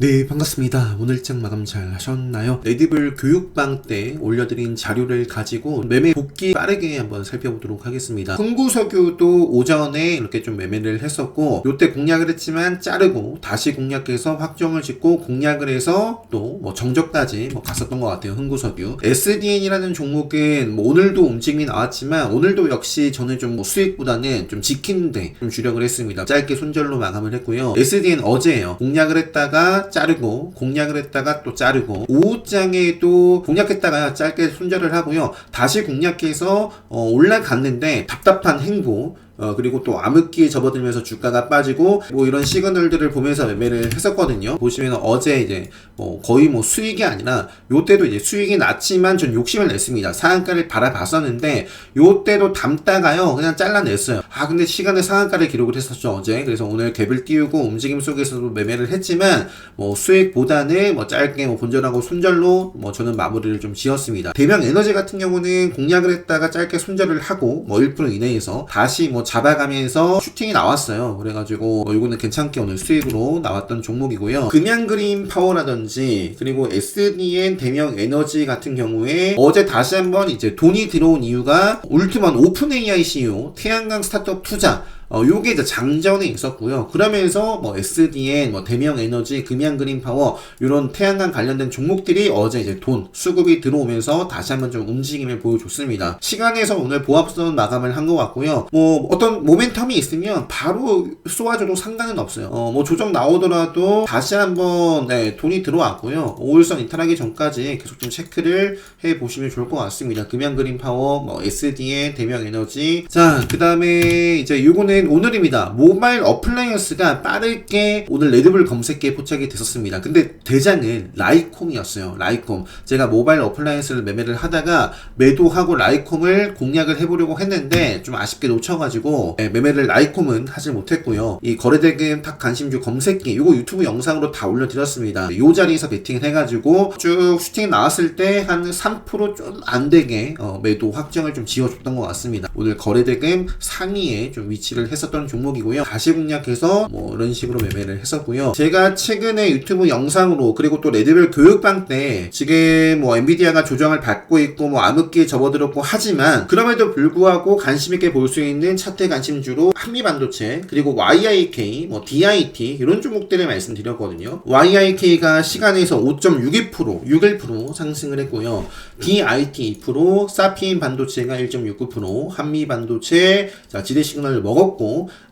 네, 반갑습니다. 오늘 일정 마감 잘 하셨나요? 레디블 교육방 때 올려드린 자료를 가지고 매매 복귀 빠르게 한번 살펴보도록 하겠습니다. 흥구석유도 오전에 이렇게 좀 매매를 했었고, 요때 공략을 했지만 자르고 다시 공략해서 확정을 짓고 공략을 해서 또 뭐 정적까지 갔었던 것 같아요. 흥구석유. SDN이라는 종목은 뭐 오늘도 움직임이 나왔지만 오늘도 역시 저는 좀 수익보다는 좀 지키는데 좀 주력을 했습니다. 짧게 손절로 마감을 했고요. SDN 어제예요. 공략을 했다가 자르고 공략을 했다가 또 자르고 오후장에도 공략했다가 짧게 손절을 하고요. 다시 공략해서 올라갔는데 답답한 행보 그리고 또 암흑기에 접어들면서 주가가 빠지고 뭐 이런 시그널들을 보면서 매매를 했었거든요. 보시면 어제 이제 거의 수익이 아니라 요때도 이제 수익이 났지만 전 욕심을 냈습니다. 상한가를 바라봤었는데 요때도 담다가요 그냥 잘라냈어요. 근데 시간에 상한가를 기록을 했었죠 어제. 그래서 오늘 갭을 띄우고 움직임 속에서도 매매를 했지만 수익보다는 짧게 본전하고 손절로 저는 마무리를 좀 지었습니다. 대명 에너지 같은 경우는 공략을 했다가 짧게 손절을 하고 1% 이내에서 다시 잡아가면서 슈팅이 나왔어요. 그래가지고 이거는 괜찮게 오늘 수익으로 나왔던 종목이고요. 금양그린 파워라든지 그리고 SDN 대명 에너지 같은 경우에 어제 다시 한번 이제 돈이 들어온 이유가 울트먼 오픈 AI CEO 태양광 스타트업 투자 요게 이제 장전에 있었고요. 그러면서 SDN, 대명 에너지, 금양 그린 파워, 요런 태양광 관련된 종목들이 어제 이제 돈, 수급이 들어오면서 다시 한번 좀 움직임을 보여줬습니다. 시간에서 오늘 보합선 마감을 한 것 같고요. 어떤 모멘텀이 있으면 바로 쏘아줘도 상관은 없어요. 조정 나오더라도 다시 한번, 돈이 들어왔고요. 5일선 이탈하기 전까지 계속 좀 체크를 해 보시면 좋을 것 같습니다. 금양 그린 파워, SDN, 대명 에너지. 자, 그 다음에 이제 요거는 오늘입니다. 모바일 어플라이언스가 빠르게 오늘 레드불 검색기에 포착이 됐었습니다. 근데 대장은 라이콤이었어요. 라이콤. 제가 모바일 어플라이언스를 매매를 하다가 매도하고 라이콤을 공략을 해보려고 했는데 좀 아쉽게 놓쳐가지고 매매를 라이콤은 하지 못했고요. 이 거래대금 탁 관심주 검색기 이거 유튜브 영상으로 다 올려드렸습니다. 이 자리에서 베팅을 해가지고 쭉 슈팅 나왔을 때 한 3% 좀 안되게 매도 확정을 좀 지어줬던 것 같습니다. 오늘 거래대금 상위에 좀 위치를 했었던 종목이고요. 다시 공략해서 이런 식으로 매매를 했었고요. 제가 최근에 유튜브 영상으로 그리고 또 레드벨 교육방 때 지금 엔비디아가 조정을 받고 있고 암흑기에 접어들었고 하지만 그럼에도 불구하고 관심있게 볼 수 있는 차트 관심주로 한미반도체 그리고 YIK, DIT 이런 종목들을 말씀드렸거든요. YIK가 시간에서 5.61% 61% 상승을 했고요. DIT 2%, 사피인 반도체가 1.69%, 한미반도체 지대 시그널을 먹었고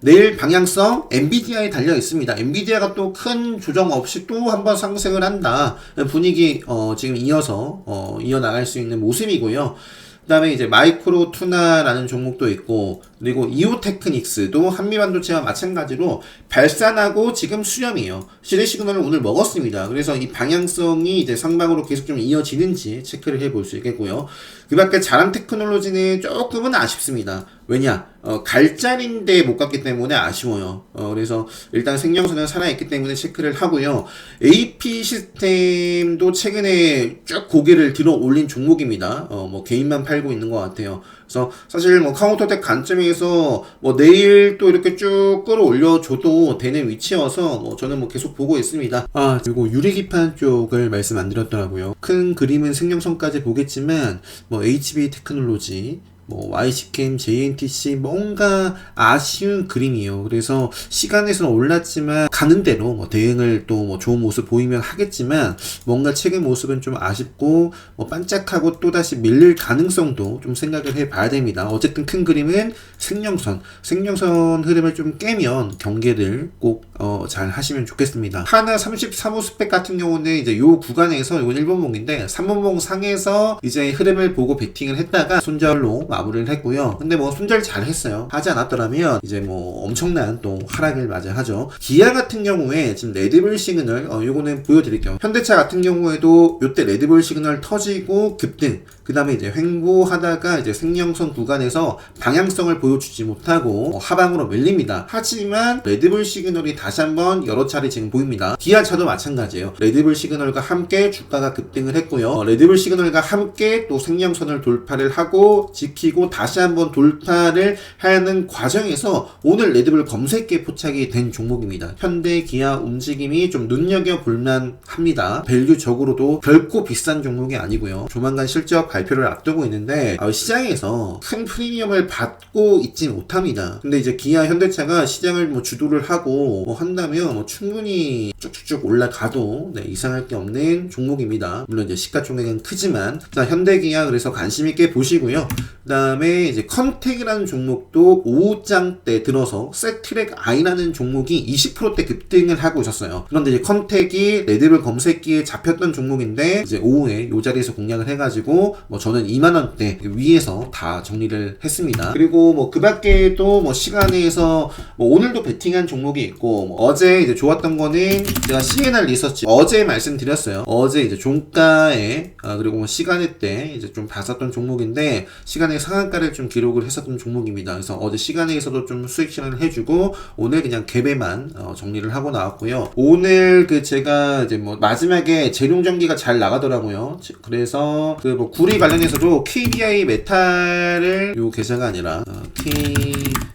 내일 방향성 엔비디아에 달려 있습니다. 엔비디아가 또 큰 조정 없이 또 한번 상승을 한다. 분위기 지금 이어나갈 수 있는 모습이고요. 그 다음에 이제 마이크로 투나라는 종목도 있고 그리고 이오테크닉스도 한미반도체와 마찬가지로 발산하고 지금 수렴이에요. 시대 시그널을 오늘 먹었습니다. 그래서 이 방향성이 이제 상방으로 계속 좀 이어지는지 체크를 해볼 수 있겠고요. 그 밖에 자랑테크놀로지는 조금은 아쉽습니다. 왜냐? 갈 자리인데 못 갔기 때문에 아쉬워요. 그래서 일단 생명선은 살아있기 때문에 체크를 하고요. AP 시스템도 최근에 쭉 고개를 들어 올린 종목입니다. 개인만 팔고 있는 것 같아요. 그래서 사실 카운터텍 관점에서 내일 또 이렇게 쭉 끌어올려줘도 되는 위치여서 저는 계속 보고 있습니다. 그리고 유리기판 쪽을 말씀 안 드렸더라고요. 큰 그림은 생명선까지 보겠지만 HB 테크놀로지 YC캠, JNTC 뭔가 아쉬운 그림이에요. 그래서 시간에서는 올랐지만 가는 대로 대응을 또 좋은 모습 보이면 하겠지만 뭔가 최근 모습은 좀 아쉽고 반짝하고 또다시 밀릴 가능성도 좀 생각을 해봐야 됩니다. 어쨌든 큰 그림은 생명선 흐름을 좀 깨면 경계를 꼭 잘 하시면 좋겠습니다. 하나 33호 스펙 같은 경우는 이제 요 구간에서 이건 1번봉인데 3번봉 상에서 이제 흐름을 보고 베팅을 했다가 손절로 마무리를 했고요. 근데 손절 잘 했어요. 하지 않았더라면 이제 엄청난 또 하락을 맞이하죠. 기아 같은 경우에 지금 레드불 시그널 요거는 보여드릴게요. 현대차 같은 경우에도 요때 레드불 시그널 터지고 급등 그 다음에 이제 횡보하다가 이제 생명선 구간에서 방향성을 보여주지 못하고 하방으로 밀립니다. 하지만 레드불 시그널이 다시 한번 여러 차례 지금 보입니다. 기아차도 마찬가지예요. 레드불 시그널과 함께 주가가 급등을 했고요. 레드불 시그널과 함께 또 생명선을 돌파를 하고 지키고 버티고 다시 한번 돌파를 하는 과정에서 오늘 레드불 검색기에 포착이 된 종목입니다. 현대, 기아 움직임이 좀 눈여겨볼만 합니다. 밸류적으로도 결코 비싼 종목이 아니고요. 조만간 실적 발표를 앞두고 있는데 시장에서 큰 프리미엄을 받고 있지 못합니다. 근데 이제 기아, 현대차가 시장을 뭐 주도를 하고 뭐 한다면 뭐 충분히 쭉쭉쭉 올라가도 이상할 게 없는 종목입니다. 물론 이제 시가총액은 크지만 자, 현대기아 그래서 관심 있게 보시고요. 그 다음에 이제 컨택이라는 종목도 5장 때 들어서 세트랙 I라는 종목이 20%대 급등을 하고 있었어요. 그런데 이제 컨택이 레드불 검색기에 잡혔던 종목인데 이제 오후에 이 자리에서 공략을 해가지고 뭐 저는 2만원대 위에서 다 정리를 했습니다. 그리고 뭐 그 밖에도 뭐 시간에서 뭐 오늘도 베팅한 종목이 있고 뭐 어제 이제 좋았던 거는 제가 CNR 리서치 어제 말씀드렸어요. 어제 이제 종가에 그리고 뭐 시간에 때 이제 좀 봤었던 종목인데 시간에 상한가를 좀 기록을 했었던 종목입니다. 그래서 어제 시간에서도 좀 수익 실현을 해주고 오늘 그냥 갭에만 정리를 하고 나왔고요. 오늘 그 제가 이제 뭐 마지막에 재룡전기가 잘 나가더라고요. 그래서 그 뭐 구리 관련해서도 KBI 메탈을 요 계좌가 아니라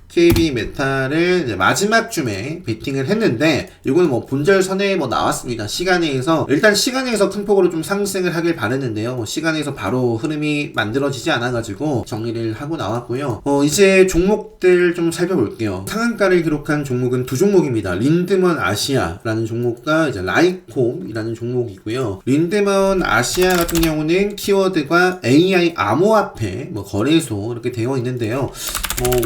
KB 메탈을 이제 마지막 줌에 베팅을 했는데 이거는 뭐 본절선에 뭐 나왔습니다. 시간에서 일단 시간에서 큰 폭으로 좀 상승을 하길 바랬는데요. 뭐 시간에서 바로 흐름이 만들어지지 않아가지고 정리를 하고 나왔고요. 이제 종목들 좀 살펴볼게요. 상한가를 기록한 종목은 두 종목입니다. 린드먼 아시아라는 종목과 이제 라이콤이라는 종목이고요. 린드먼 아시아 같은 경우는 키워드가 AI 암호화폐 뭐 거래소 이렇게 되어 있는데요.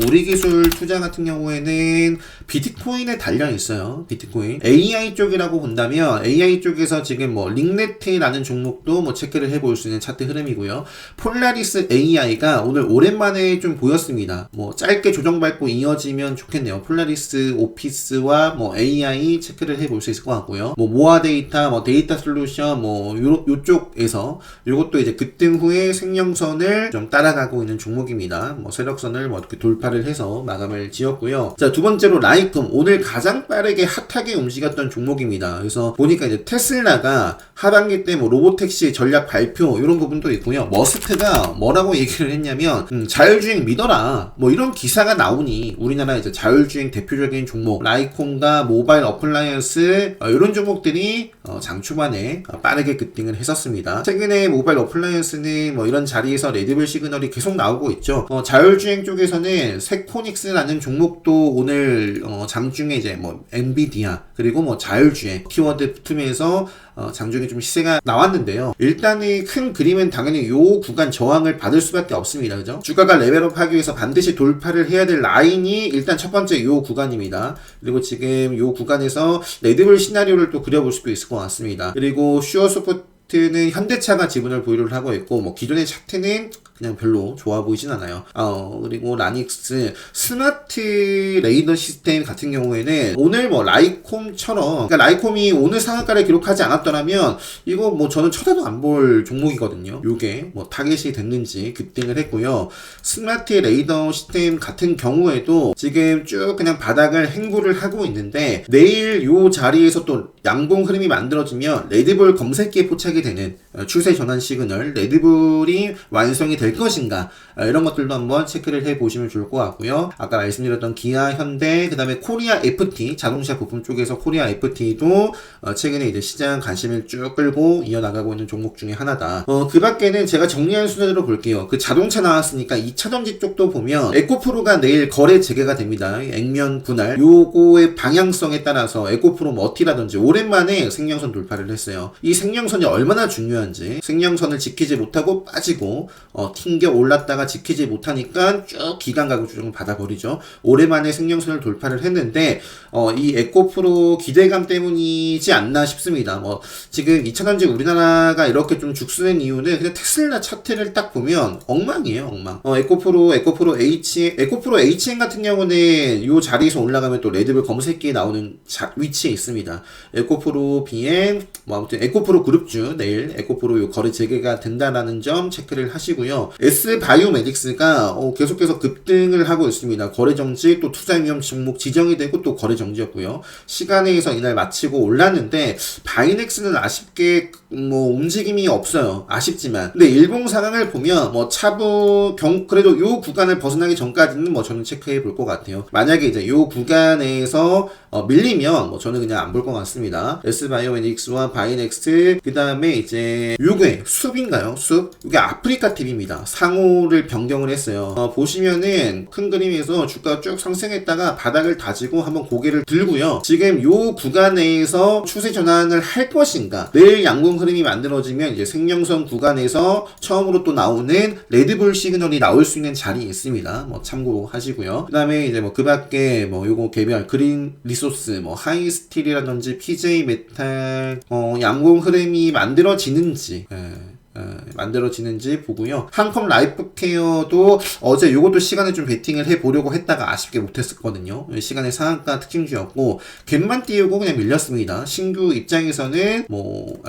우리 기술 투자 같은 경우에는 비트코인에 달려 있어요. 비트코인. AI 쪽이라고 본다면 AI 쪽에서 지금 뭐 링네트라는 종목도 뭐 체크를 해볼 수 있는 차트 흐름이고요. 폴라리스 AI가 오늘 오랜만에 좀 보였습니다. 뭐 짧게 조정받고 이어지면 좋겠네요. 폴라리스 오피스와 뭐 AI 체크를 해볼 수 있을 것 같고요. 뭐 모아 데이터, 뭐 데이터 솔루션 뭐 요쪽에서 요것도 이제 급등 후에 생명선을 좀 따라가고 있는 종목입니다. 뭐 세력선을 뭐 어떻게 돌파를 해서 마감을 지었고요. 자, 두 번째로 라이콤. 오늘 가장 빠르게 핫하게 움직였던 종목입니다. 그래서 보니까 이제 테슬라가 하반기 때 뭐 로보택시 전략 발표 이런 부분도 있고요. 머스크가 뭐라고 얘기를 했냐면 자율주행 믿어라. 뭐 이런 기사가 나오니 우리나라 이제 자율주행 대표적인 종목 라이콤과 모바일 어플라이언스 이런 종목들이 장 초반에 빠르게 급등을 했었습니다. 최근에 모바일 어플라이언스는 뭐 이런 자리에서 레드불 시그널이 계속 나오고 있죠. 자율주행 쪽에서는 세코닉스라는 종목도 오늘 장중에 이제 뭐 엔비디아 그리고 뭐 자율주행 키워드 붙으면서 장중에 좀 시세가 나왔는데요. 일단은 큰 그림은 당연히 요 구간 저항을 받을 수밖에 없습니다. 그죠? 주가가 레벨업 하기 위해서 반드시 돌파를 해야 될 라인이 일단 첫 번째 요 구간입니다. 그리고 지금 요 구간에서 레드불 시나리오를 또 그려볼 수도 있을 것 같습니다. 그리고 슈어소프트는 현대차가 지분을 보유를 하고 있고 뭐 기존의 차트는 그냥 별로 좋아 보이진 않아요. 그리고 라닉스 스마트 레이더 시스템 같은 경우에는 오늘 뭐 라이콤처럼 그러니까 라이콤이 오늘 상한가를 기록하지 않았더라면 이거 뭐 저는 쳐다도 안 볼 종목이거든요. 요게 뭐 타겟이 됐는지 급등을 했고요. 스마트 레이더 시스템 같은 경우에도 지금 쭉 그냥 바닥을 행보를 하고 있는데 내일 요 자리에서 또 양봉 흐름이 만들어지면 레드불 검색기에 포착이 되는 추세 전환 시그널 레드불이 완성이 될 것인가 이런 것들도 한번 체크를 해보시면 좋을 것 같고요. 아까 말씀드렸던 기아, 현대, 그 다음에 코리아 FT 자동차 부품 쪽에서 코리아 FT도 최근에 이제 시장 관심을 쭉 끌고 이어나가고 있는 종목 중에 하나다. 그 밖에는 제가 정리한 순서대로 볼게요. 그 자동차 나왔으니까 2차전지 쪽도 보면 에코프로가 내일 거래 재개가 됩니다. 액면 분할 요거의 방향성에 따라서 에코프로 머티라든지 오랜만에 생명선 돌파를 했어요. 이 생명선이 얼마나 중요한지 생명선을 지키지 못하고 빠지고 튕겨 올랐다가 지키지 못하니까 쭉 기간 가격 조정을 받아버리죠. 오랜만에 생명선을 돌파를 했는데 이 에코프로 기대감 때문이지 않나 싶습니다. 뭐 지금 2차전지 우리나라가 이렇게 좀 죽쓰는 이유는 그냥 테슬라 차트를 딱 보면 엉망이에요. 엉망. 에코프로 HN 같은 경우는 이 자리에서 올라가면 또 레드불 검색기에 나오는 위치에 있습니다. 에코프로 BM 뭐 아무튼 에코프로 그룹주 내일 에코프로 요 거래 재개가 된다라는 점 체크를 하시고요. S바이오메딕스가 계속해서 급등을 하고 있습니다. 거래 정지 또 투자 위험 종목 지정이 되고 또 거래 정지였고요. 시간에서 이날 마치고 올랐는데 바이넥스는 아쉽게 뭐 움직임이 없어요. 아쉽지만. 근데 일봉 상황을 보면 뭐 차부 그래도 요 구간을 벗어나기 전까지는 뭐 저는 체크해 볼 것 같아요. 만약에 이제 요 구간에서 밀리면 뭐 저는 그냥 안 볼 것 같습니다. S바이오메딕스와 바이넥스 그다음에 이제 요게 숲인가요? 숲? 이게 아프리카 TV입니다. 상호를 변경을 했어요. 보시면은 큰 그림에서 주가가 쭉 상승했다가 바닥을 다지고 한번 고개를 들고요. 지금 요 구간에서 추세 전환을 할 것인가? 내일 양봉 흐름이 만들어지면 이제 생명선 구간에서 처음으로 또 나오는 레드불 시그널이 나올 수 있는 자리에 있습니다. 뭐 참고하시고요. 그다음에 이제 뭐 그밖에 뭐 요거 개별 그린 리소스, 뭐 하이스틸이라든지 PJ 메탈 양봉 흐름이 만들어지는지 만들어지는지 보고요. 한컴 라이프 케어도 어제 요것도 시간에 좀 베팅을 해보려고 했다가 아쉽게 못했었거든요. 시간의 상한가 특징주였고 갭만 띄우고 그냥 밀렸습니다. 신규 입장에서는 뭐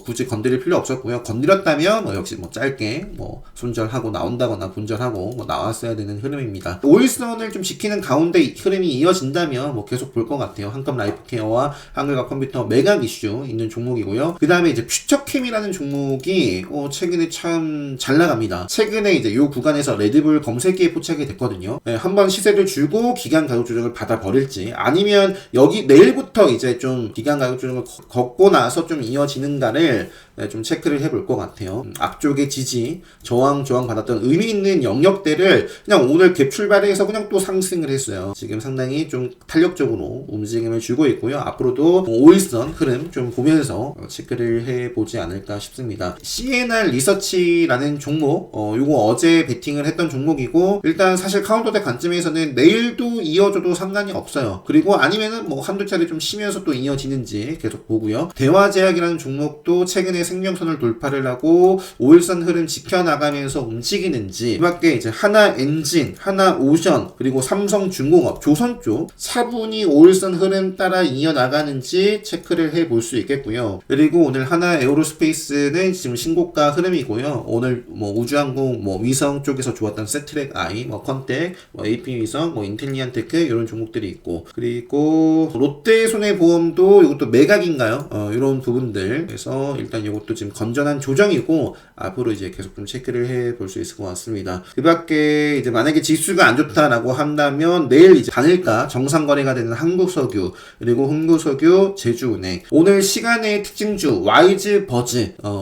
굳이 건드릴 필요 없었고요. 건드렸다면 뭐 역시 뭐 짧게 뭐 손절하고 나온다거나 분절하고 뭐 나왔어야 되는 흐름입니다. 오일선을 좀 지키는 가운데 흐름이 이어진다면 뭐 계속 볼 것 같아요. 한컴 라이프 케어와 한글과 컴퓨터 매각 이슈 있는 종목이고요. 그 다음에 이제 퓨처캠이라는 종목이 최근에 참 잘 나갑니다. 최근에 이제 요 구간에서 레드불 검색기에 포착이 됐거든요. 한번 시세를 주고 기간 가격 조정을 받아 버릴지 아니면 여기 내일부터 이제 좀 기간 가격 조정을 걷고 나서 좀 이어지는가를 좀 체크를 해볼 것 같아요. 앞쪽에 지지, 저항 받았던 의미 있는 영역대를 그냥 오늘 갭 출발해서 그냥 또 상승을 했어요. 지금 상당히 좀 탄력적으로 움직임을 주고 있고요. 앞으로도 5일선 흐름 좀 보면서 체크를 해보지 않을까 싶습니다. CNR 리서치라는 종목, 요거 어제 베팅을 했던 종목이고 일단 사실 카운터대 관점에서는 내일도 이어져도 상관이 없어요. 그리고 아니면은 뭐 한두 차례 좀 쉬면서 또 이어지는지 계속 보고요. 대화제약이라는 종목도 최근에 생명선을 돌파를 하고 5일선 흐름 지켜나가면서 움직이는지 그 밖에 이제 하나엔진, 하나오션 그리고 삼성중공업, 조선 쪽 차분히 5일선 흐름 따라 이어나가는지 체크를 해볼 수 있겠고요. 그리고 오늘 하나에어로스페이스는 지금 신고가 흐름이고요. 오늘 뭐 우주항공 뭐 위성 쪽에서 좋았던 세트랙 아이, 뭐 컨텍, 뭐 AP위성, 뭐 인텔리안테크 이런 종목들이 있고 그리고 롯데손해보험도 이것도 매각인가요? 이런 부분들 그래서 일단 이것도 지금 건전한 조정이고 앞으로 이제 계속 좀 체크를 해볼 수 있을 것 같습니다. 그 밖에 이제 만약에 지수가 안 좋다라고 한다면 내일 이제 단일가 정상 거래가 되는 한국석유 그리고 흥구석유, 제주은행 오늘 시간의 특징주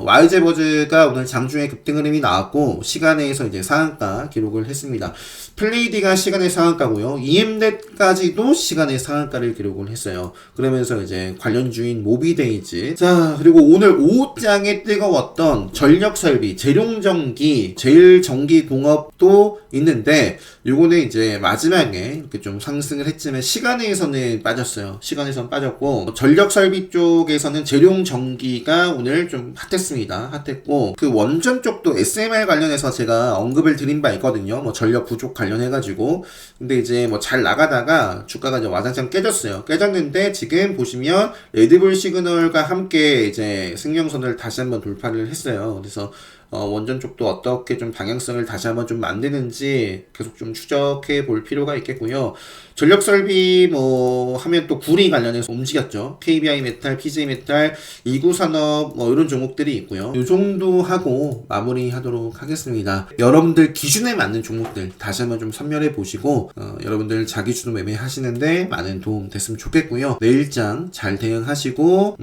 와이즈버즈가 오늘 장중에 급등 흐름이 나왔고 시간에서 이제 상한가 기록을 했습니다. 플레이디가 시간의 상한가고요. EM넷까지도 시간의 상한가를 기록을 했어요. 그러면서 이제 관련주인 모비데이즈 자 그리고 오늘 오후장에 뜨거웠던 전력설비, 재룡전기, 제일전기공업도 있는데 요거는 이제 마지막에 이렇게 좀 상승을 했지만 시간에서는 빠졌어요. 시간에서는 빠졌고 전력설비 쪽에서는 재룡전기가 오늘 좀 핫했습니다. 핫했고 그 원전 쪽도 SMR 관련해서 제가 언급을 드린 바 있거든요. 뭐 전력 부족 관련해가지고 근데 이제 뭐 잘 나가다가 주가가 이제 와장창 깨졌어요. 깨졌는데 지금 보시면 레드불 시그널과 함께 이제 생명선을 다시 한번 돌파를 했어요. 그래서 원전 쪽도 어떻게 좀 방향성을 다시 한번 좀 만드는지 계속 좀 추적해 볼 필요가 있겠고요. 전력설비 뭐 하면 또 구리 관련해서 움직였죠. KBI 메탈, PJ 메탈, 이구산업 뭐 이런 종목들이 있고요. 이 정도 하고 마무리하도록 하겠습니다. 여러분들 기준에 맞는 종목들 다시 한번 좀 선별해 보시고 여러분들 자기 주도 매매 하시는데 많은 도움 됐으면 좋겠고요. 내일장 잘 대응하시고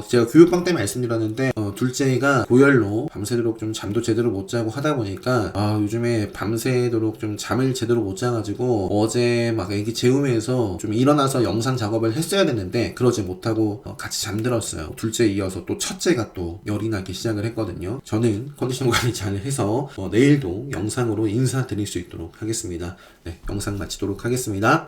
제가 교육방 때 말씀드렸는데 둘째가 고열로 밤새도록 좀 잠도 제대로 못 자고 하다 보니까 요즘에 밤새도록 좀 잠을 제대로 못 자가지고 어제 막 애기 재우면서 좀 일어나서 영상 작업을 했어야 됐는데 그러지 못하고 같이 잠들었어요. 둘째 이어서 또 첫째가 또 열이 나기 시작을 했거든요. 저는 컨디션 관리 잘 해서 내일도 영상으로 인사드릴 수 있도록 하겠습니다. 네, 영상 마치도록 하겠습니다.